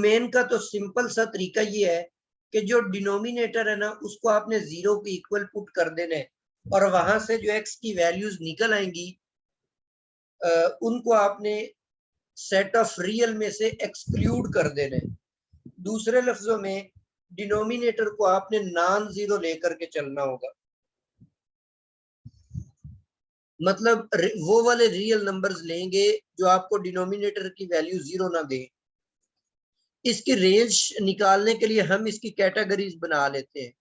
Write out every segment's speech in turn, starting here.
Domain का तो simple सा तरीका ये है कि जो डिनोमिनेटर है ना उसको आपने 0 के इक्वल पुट कर देना है और वहां से जो x की वैल्यूज निकल आएंगी उनको आपने सेट ऑफ रियल में से एक्सक्लूड कर देना है। दूसरे लफ्जों में डिनोमिनेटर को आपने नॉन जीरो लेकर के चलना होगा, मतलब वो वाले रियल नंबर्स लेंगे जो आपको डिनोमिनेटर की वैल्यू 0 ना दे। इसकी रेंज निकालने के लिए हम इसकी कैटेगरीज बना लेते हैं।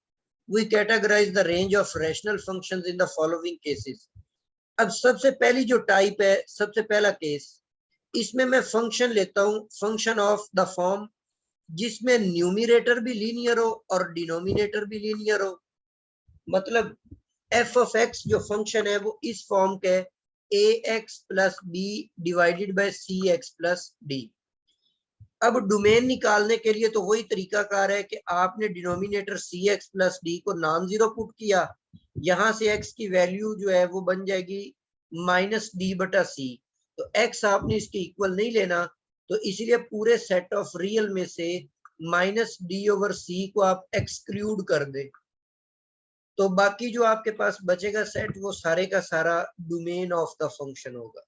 We categorize the range of rational functions in the following cases. अब सबसे पहली जो टाइप है, सबसे पहला केस, इसमें मैं फंक्शन लेता हूं, फंक्शन ऑफ द फॉर्म जिसमें न्यूमिनेटर भी लीनियर हो और डिनोमिनेटर भी लीनियर हो। मतलब एफ ऑफ एक्स जो फंक्शन है वो इस फॉर्म के a x plus b divided by c x plus d. अब डोमेन निकालने के लिए तो वही तरीकाकार है कि आपने denominator c x plus d को नॉन जीरो पुट किया, यहां से एक्स की वैल्यू जो है वो बन जाएगी माइनस डी बटा सी। तो एक्स आपने इसके इक्वल नहीं लेना, तो इसलिए पूरे सेट ऑफ रियल में से माइनस डी ओवर सी को आप एक्सक्लूड कर दे, तो बाकी जो आपके पास बचेगा सेट वो सारे का सारा डोमेन ऑफ द फंक्शन होगा।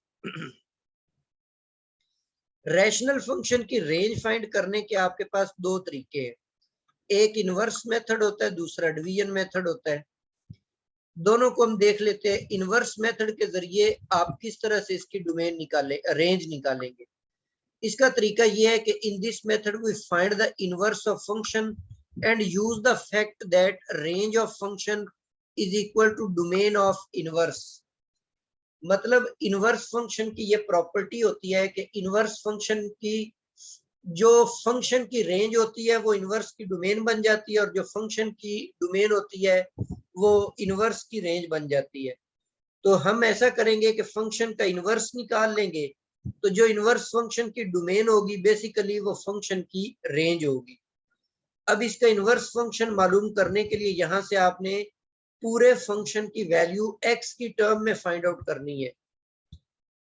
रैशनल फंक्शन की रेंज फाइंड करने के आपके पास दो तरीके हैं, एक इनवर्स मेथड होता है, दूसरा डिवीजन मेथड होता है। दोनों को हम देख लेते हैं। इनवर्स मेथड के जरिए आप किस तरह से इसकी डोमेन निकाले, रेंज निकालेंगे। इसका तरीका यह है कि in this method we find the inverse of function and use the fact that range of function is equal to domain of inverse. मतलब इनवर्स फंक्शन की ये प्रॉपर्टी होती है कि इनवर्स फंक्शन की जो फंक्शन की रेंज होती है वो इनवर्स की डोमेन बन जाती है और जो फंक्शन की डोमेन होती है वो इनवर्स की रेंज बन जाती है। तो हम ऐसा करेंगे कि फंक्शन का इनवर्स निकाल लेंगे, तो जो इनवर्स फंक्शन की डोमेन होगी बेसिकली वो फंक्शन की रेंज होगी। अब इसका इनवर्स फंक्शन मालूम करने के लिए यहां से आपने पूरे फंक्शन की वैल्यू x की टर्म में फाइंड आउट करनी है।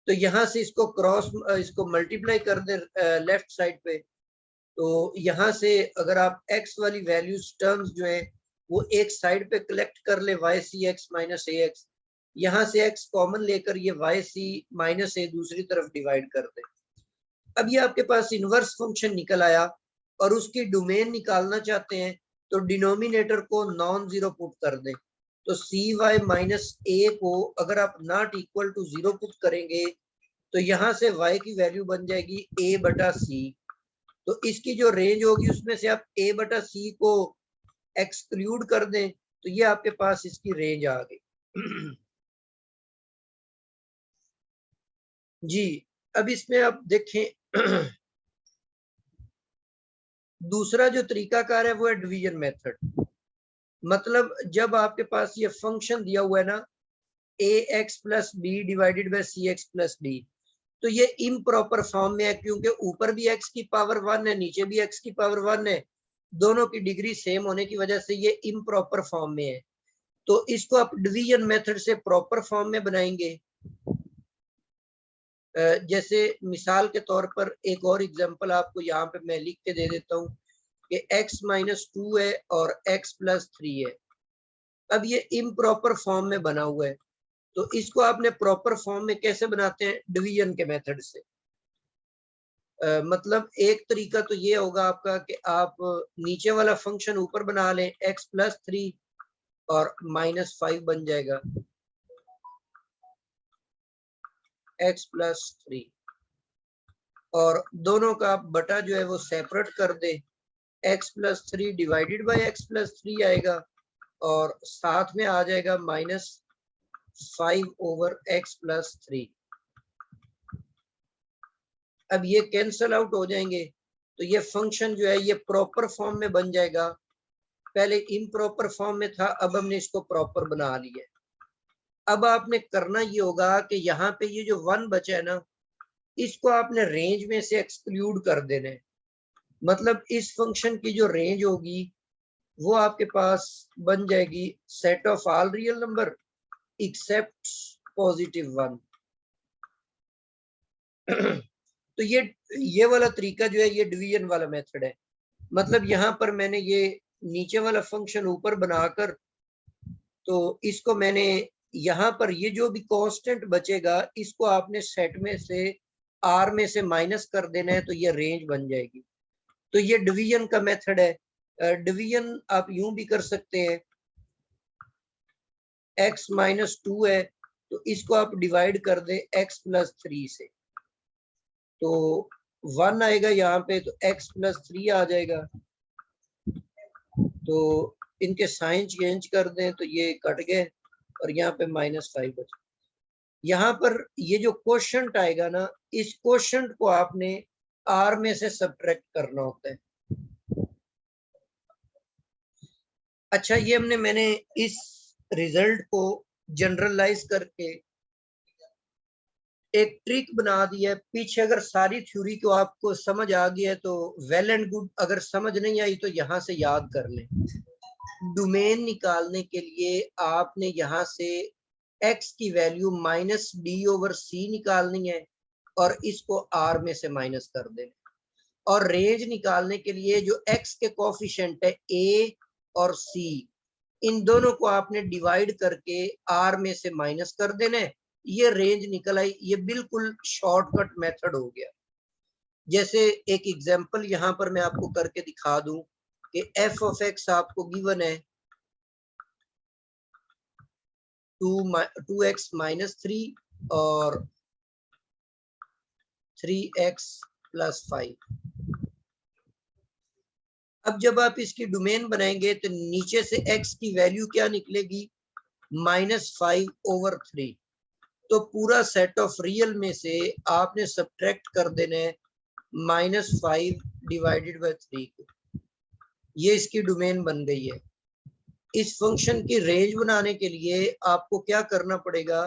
तो यहां से इसको मल्टीप्लाई कर दे लेफ्ट साइड पे, तो यहां से अगर आप x वाली वैल्यूज टर्म्स जो है वो एक साइड पे कलेक्ट कर ले, वाई सी एक्स माइनस ए एक्स, यहां से x कॉमन लेकर ये वाई सी माइनस ए दूसरी तरफ डिवाइड कर दे। अब ये आपके पास इनवर्स फंक्शन निकल आया और उसकी डोमेन निकालना चाहते हैं तो डिनोमिनेटर को नॉन जीरो पुट कर दें। तो सी वाई माइनस ए को अगर आप not equal to zero put करेंगे तो यहां से y की वैल्यू बन जाएगी a बटा सी। तो इसकी जो रेंज होगी उसमें से आप a बटा सी को एक्सक्लूड कर दें तो ये आपके पास इसकी रेंज आ गई। जी, अब इसमें आप देखें दूसरा जो तरीकाकार है वो है डिवीजन मेथड। मतलब जब आपके पास ये फंक्शन दिया हुआ है ना a x plus b divided by c x plus d, तो ये इम्प्रॉपर फॉर्म में है क्योंकि ऊपर भी x की पावर 1 है, नीचे भी x की पावर 1 है, दोनों की डिग्री सेम होने की वजह से ये इम्प्रॉपर फॉर्म में है। तो इसको आप डिवीजन मेथड से प्रॉपर फॉर्म में बनाएंगे। जैसे मिसाल के तौर पर एक और एग्जांपल आपको यहाँ पे मैं लिख के दे देता हूँ कि x माइनस 2 है और x प्लस 3 है। अब ये इम्प्रॉपर फॉर्म में बना हुआ है, तो इसको आपने प्रॉपर फॉर्म में कैसे बनाते हैं? डिवीजन के मेथड से। मतलब एक तरीका तो ये होगा आपका कि आप नीचे वाला फंक्शन ऊपर बना लें, x प्लस 3 और माइनस 5 बन जाएगा x प्लस 3, और दोनों का बटा जो है वो सेपरेट कर दे, x plus 3 divided by x plus 3 आएगा और साथ में आ जाएगा माइनस 5 ओवर x प्लस 3। अब ये कैंसल आउट हो जाएंगे तो ये फंक्शन जो है ये प्रॉपर फॉर्म में बन जाएगा। पहले इम्प्रॉपर फॉर्म में था, अब हमने इसको प्रॉपर बना लिया। अब आपने करना ये होगा कि यहाँ पे ये जो 1 बचा है ना इसको आपने रेंज में से एक्सक्लूड कर देना है। मतलब इस फंक्शन की जो रेंज होगी वो आपके पास बन जाएगी set of all real number except positive 1। तो ये वाला तरीका जो है ये डिवीजन वाला मेथड है। मतलब यहाँ पर मैंने ये नीचे वाला फंक्शन ऊपर बनाकर, तो इसको मैंने यहाँ पर ये जो भी कांस्टेंट बचेगा इसको आपने सेट में से आर में से माइनस कर देना है, तो ये रेंज बन जाएगी। तो ये डिवीजन का मेथड है। डिवीजन आप यूं भी कर सकते हैं, x माइनस 2 है तो इसको आप डिवाइड कर दे x प्लस 3 से, तो 1 आएगा यहाँ पे, तो x प्लस 3 आ जाएगा। तो इनके साइन चेंज कर दें तो ये कट गए और यहाँ पे -5 बचा। यहाँ पर ये जो क्वोशंट आएगा ना, इस क्वोशंट को आपने r में से सब्ट्रैक्ट करना होता है। अच्छा, ये मैंने इस रिजल्ट को जनरलाइज करके एक ट्रिक बना दी है। पीछे अगर सारी थ्योरी को आपको समझ आ गया है तो वेल एंड गुड, अगर समझ नहीं आई तो यहाँ से याद कर लें। डोमेन निकालने के लिए आपने यहाँ से x की वैल्यू -d/c निकालनी है और इसको r में से माइनस कर देना। और रेंज निकालने के लिए जो x के कोफिशिएंट है a और c, इन दोनों को आपने डिवाइड करके r में से माइनस कर देना है। ये रेंज निकल आई। ये बिल्कुल शॉर्टकट मेथड हो गया। जैसे एक एग्जांपल यहाँ पर मैं आपको करके दिखा दूं कि f ऑफ x आपको गिवन है 2x माइनस 3 और 3x प्लस 5। अब जब आप इसकी डोमेन बनाएंगे तो नीचे से x की वैल्यू क्या निकलेगी, -5/3। तो पूरा सेट ऑफ रियल में से आपने सब्ट्रैक्ट कर देना है -5 डिवाइडेड बाय 3 को। ये इसकी डोमेन बन गई है। इस फंक्शन की रेंज बनाने के लिए आपको क्या करना पड़ेगा,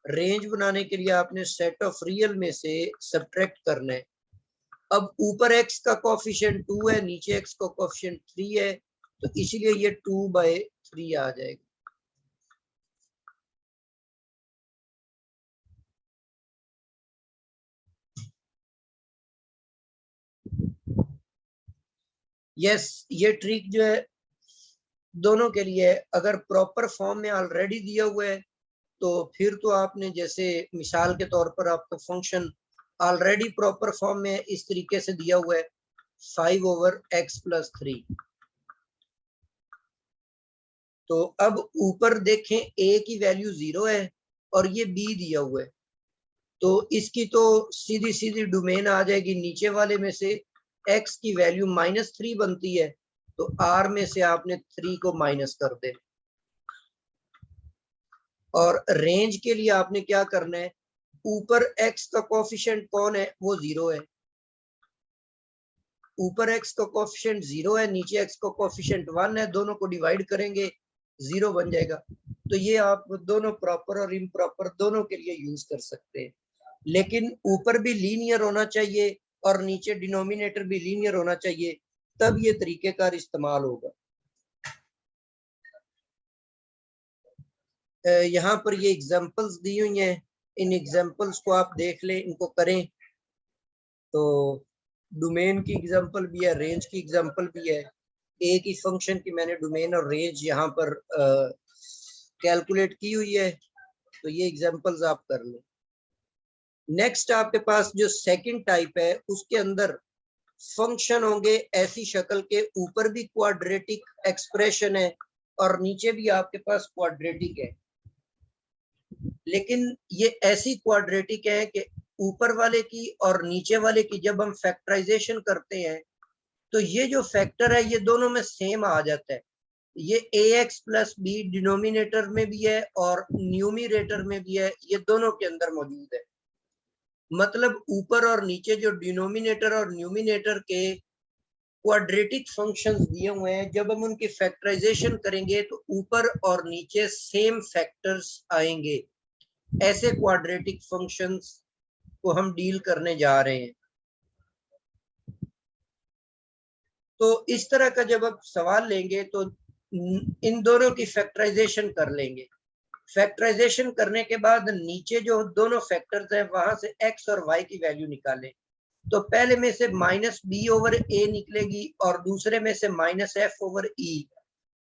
रेंज बनाने के लिए आपने सेट ऑफ रियल में से सब्ट्रैक्ट करना है। अब ऊपर x का कोफिशिएंट 2 है, नीचे x का कोफिशिएंट 3 है, तो इसीलिए ये 2/3 आ जाएगा। यस, ये ट्रिक जो है दोनों के लिए, अगर प्रॉपर फॉर्म में ऑलरेडी दिया हुआ है तो फिर तो आपने, जैसे मिसाल के तौर पर आपका फंक्शन ऑलरेडी प्रॉपर फॉर्म में इस तरीके से दिया हुआ है 5/x प्लस 3। तो अब ऊपर देखें a की वैल्यू 0 है और ये b दिया हुआ है, तो इसकी तो सीधी सीधी डोमेन आ जाएगी। नीचे वाले में से x की वैल्यू -3 बनती है, तो r में से आपने 3 को माइनस कर दे। और रेंज के लिए आपने क्या करना है, ऊपर x का कोफिशिएंट कौन है, वो 0 है। ऊपर x का कोफिशिएंट 0 है, नीचे x का कोफिशिएंट 1 है, दोनों को डिवाइड करेंगे 0 बन जाएगा। तो ये आप दोनों प्रॉपर और इम्प्रॉपर दोनों के लिए यूज कर सकते हैं, लेकिन ऊपर भी लीनियर होना चाहिए और नीचे डिनोमिनेटर भी लीनियर होना चाहिए, तब ये तरीकेकार इस्तेमाल होगा। यहाँ पर ये एग्जांपल्स दी हुई हैं, इन एग्जांपल्स को आप देख लें, इनको करें। तो डोमेन की एग्जांपल भी है, रेंज की एग्जांपल भी है। एक ही फंक्शन की मैंने डोमेन और रेंज यहाँ पर कैलकुलेट की हुई है, तो ये एग्जांपल्स आप कर लें। नेक्स्ट आपके पास जो सेकंड टाइप है, उसके अंदर फंक्शन होंगे ऐसी शक्ल के ऊपर भी क्वाड्रेटिक एक्सप्रेशन है और नीचे भी आपके पास क्वाड्रेटिक है, लेकिन ये ऐसी क्वाड्रेटिक है कि ऊपर वाले की और नीचे वाले की जब हम फैक्टराइजेशन करते हैं तो ये जो फैक्टर है ये दोनों में सेम आ जाता है। ये ax प्लस बी डिनोमिनेटर में भी है और न्यूमिरेटर में भी है, ये दोनों के अंदर मौजूद है। मतलब ऊपर और नीचे जो डिनोमिनेटर और न्यूमिनेटर के क्वाड्रेटिक फंक्शंस दिए हुए हैं, जब हम उनकी फैक्टराइजेशन करेंगे तो ऊपर और नीचे सेम फैक्टर्स आएंगे। ऐसे क्वाड्रेटिक फंक्शंस को हम डील करने जा रहे हैं। तो इस तरह का जब आप सवाल लेंगे तो इन दोनों की फैक्टराइजेशन कर लेंगे। फैक्टराइजेशन करने के बाद नीचे जो दोनों फैक्टर्स हैं वहां से x और y की वैल्यू निकालें। तो पहले में से माइनस बी ओवर ए निकलेगी और दूसरे में से माइनस एफ ओवर ई।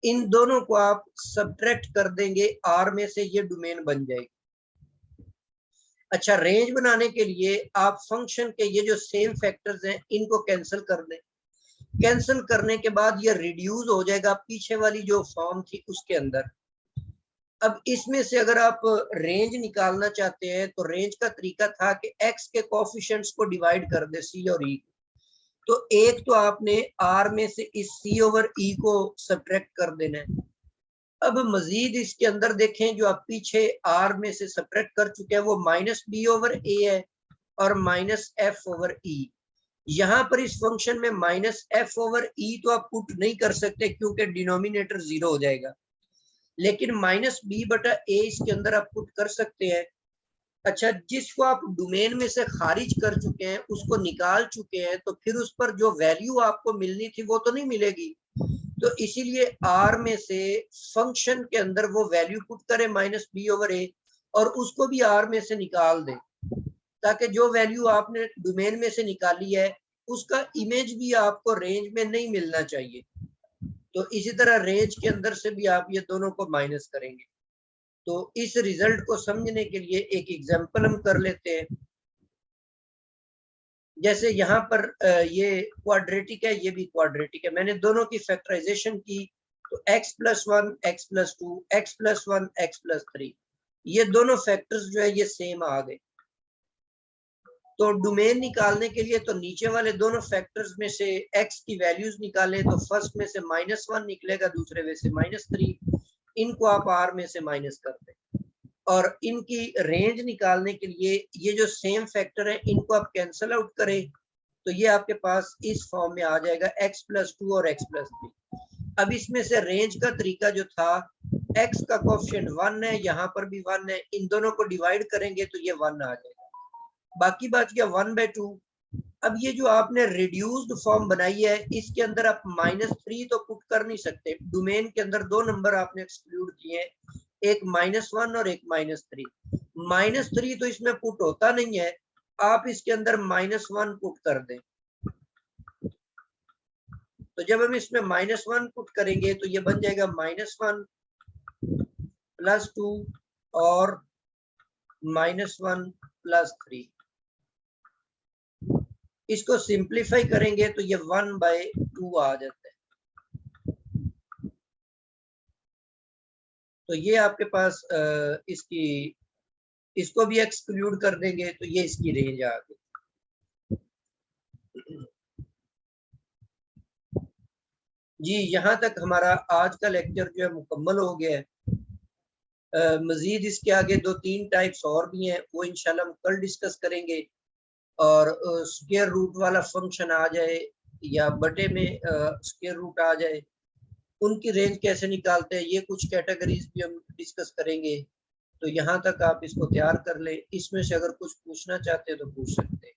इन दोनों को आप सब्ट्रैक्ट कर देंगे, आर में से ये डोमेन बन जाएगी। अच्छा, रेंज बनाने के लिए आप फंक्शन के ये जो सेम फैक्टर्स हैं इनको कैंसिल कर दें। कैंसिल करने के बाद ये रिड्यूस हो जाएगा पीछे वाली जो फॉर्म थी उसके अंदर। अब इसमें से अगर आप रेंज निकालना चाहते हैं तो रेंज का तरीका था कि x के कोफिशिएंट्स को डिवाइड कर दे c और e। तो एक तो आपने r में से इस c ओवर e को सब्ट्रैक्ट कर देना है। अब मजीद इसके अंदर देखें, जो आप पीछे r में से सब्ट्रैक्ट कर चुके हैं वो माइनस b ओवर a है और माइनस f ओवर e। यहाँ पर इस फंक्शन में माइनस f ओवर e तो आप पुट नहीं कर सकते क्योंकि डिनोमिनेटर 0 हो जाएगा, लेकिन माइनस बी बटा ए इसके अंदर आप पुट कर सकते हैं। अच्छा, जिसको आप डोमेन में से खारिज कर चुके हैं उसको निकाल चुके हैं, तो फिर उस पर जो वैल्यू आपको मिलनी थी वो तो नहीं मिलेगी। तो इसीलिए आर में से फंक्शन के अंदर वो वैल्यू पुट करें माइनस बी ओवर ए और उसको भी आर में से निकाल दें, ताकि जो वैल्यू आपने डोमेन में से निकाली है उसका इमेज भी आपको रेंज में नहीं मिलना चाहिए। तो इसी तरह रेंज के अंदर से भी आप ये दोनों को माइनस करेंगे। तो इस रिजल्ट को समझने के लिए एक एग्जांपल हम कर लेते हैं। जैसे यहाँ पर ये क्वाड्रेटिक है, ये भी क्वाड्रेटिक है। मैंने दोनों की फैक्टराइजेशन की तो x plus 1 x plus 2 x plus 1 x plus 3, ये दोनों फैक्टर्स जो है ये सेम आ गए। तो डोमेन निकालने के लिए तो नीचे वाले दोनों फैक्टर्स में से x की वैल्यूज निकालें, तो फर्स्ट में से -1 निकलेगा, दूसरे में से -3। इनको आप r में से माइनस कर दें और इनकी रेंज निकालने के लिए ये जो सेम फैक्टर है इनको आप कैंसल आउट करें, तो ये आपके पास इस फॉर्म में आ जाएगा x प्लस 2 और x प्लस 3। अब इसमें से रेंज का तरीका जो था, x का कोएफिशिएंट 1 है, यहाँ पर भी 1 है, इन दोनों को डिवाइड करेंगे तो ये 1 आ जाएगा, बाकी बच गया 1/2। अब ये जो आपने रिड्यूस्ड फॉर्म बनाई है इसके अंदर आप -3 तो पुट कर नहीं सकते। डोमेन के अंदर दो नंबर आपने एक्सक्लूड किए हैं, एक -1 और एक -3। -3 तो इसमें पुट होता नहीं है, आप इसके अंदर -1 पुट कर दें। तो जब हम इसमें -1 पुट करेंगे तो ये बन जाएगा -1 प्लस 2 और -1 प्लस 3। इसको सिंप्लीफाई करेंगे तो ये 1/2 आ जाता है। तो ये आपके पास इसको भी एक्सक्लूड कर देंगे तो ये इसकी रेंज आ गई। जी, यहाँ तक हमारा आज का लेक्चर जो है मुकम्मल हो गया है। मजीद इसके आगे 2-3 टाइप्स और भी हैं, वो इंशाल्लाह हम कल डिस्कस करेंगे। और स्क्वायर रूट वाला फंक्शन आ जाए या बटे में स्क्वायर रूट आ जाए, उनकी रेंज कैसे निकालते हैं, ये कुछ कैटेगरीज भी हम डिस्कस करेंगे। तो यहाँ तक आप इसको तैयार कर ले। इसमें से अगर कुछ पूछना चाहते हैं तो पूछ सकते हैं।